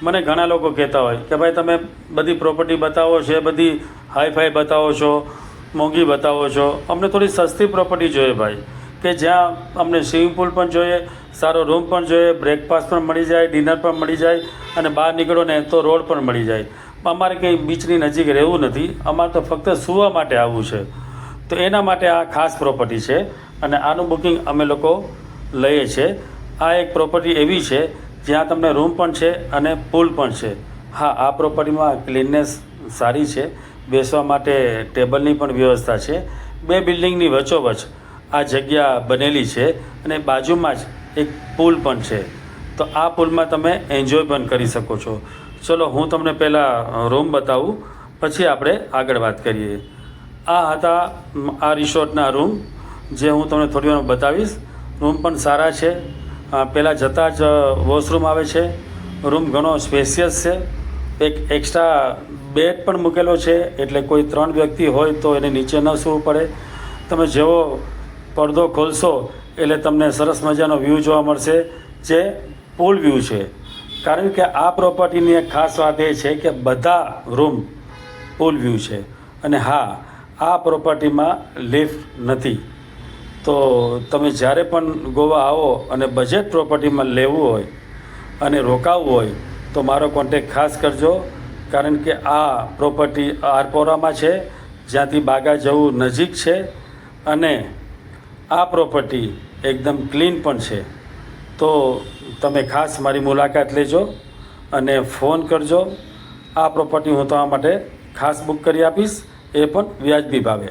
મને ઘણા લોકો કહેતા હોય કે ભાઈ તમે બધી પ્રોપર્ટી બતાવો છો, બધી હાઈફાઈ બતાવો છો, મોંઘી બતાવો છો, અમને થોડી સસ્તી પ્રોપર્ટી જોઈએ ભાઈ, કે જ્યાં અમને સ્વિમિંગ પુલ પણ જોઈએ, સારો રૂમ પણ જોઈએ, બ્રેકફાસ્ટ પણ મળી જાય, ડિનર પણ મળી જાય, અને બહાર નીકળો ને તો રોડ પણ મળી જાય. અમારે કંઈ બીચની નજીક રહેવું નથી, અમારે તો ફક્ત સૂવા માટે આવવું છે. તો એના માટે આ ખાસ પ્રોપર્ટી છે અને આનું બુકિંગ અમે લોકો લઈએ છીએ. આ એક પ્રોપર્ટી એવી છે જ્યાં તમને રૂમ પણ છે અને પુલ પણ છે. હા, આ પ્રોપર્ટીમાં ક્લીનનેસ સારી છે, બેસવા માટે ટેબલની પણ વ્યવસ્થા છે. 2 બિલ્ડિંગની વચ્ચોવચ્ચ આ જગ્યા બનેલી છે અને બાજુમાં જ એક પુલ પણ છે. તો આ પુલમાં તમે એન્જોય પણ કરી શકો છો. ચલો હું તમને પહેલાં રૂમ બતાવું, પછી આપણે આગળ વાત કરીએ. આ હતા આ રિસોર્ટના રૂમ, જે હું તમને થોડી વાર બતાવીશ. રૂમ પણ સારા છે. પહેલાં જતાં જ વોશરૂમ આવે છે. રૂમ ઘણો સ્પેશિયસ છે. એક એક્સ્ટ્રા બેડ પણ મૂકેલો છે, એટલે કોઈ 3 વ્યક્તિ હોય તો એને નીચે ન સૂવું પડે. તમે જેવો પડદો ખોલશો એટલે તમને સરસ મજાનો વ્યૂ જોવા મળશે, જે પુલ વ્યૂ છે. કારણ કે આ પ્રોપર્ટીની એક ખાસ વાત એ છે કે બધા રૂમ પુલ વ્યૂ છે. અને હા, આ પ્રોપર્ટીમાં લિફ્ટ નથી. તો તમે જ્યારે પણ ગોવા આવો અને બજેટ પ્રોપર્ટીમાં લેવું હોય અને રોકાવું હોય તો મારો કોન્ટેક્ટ ખાસ કરજો. કારણ કે આ પ્રોપર્ટી આરપોરામાં છે, જ્યાંથી બાગા જવું નજીક છે, અને આ પ્રોપર્ટી એકદમ ક્લીન પણ છે. તો તમે ખાસ મારી મુલાકાત લેજો અને ફોન કરજો. આ પ્રોપર્ટી હું તમારા માટે ખાસ બુક કરી આપીશ, એ પણ વ્યાજબી ભાવે.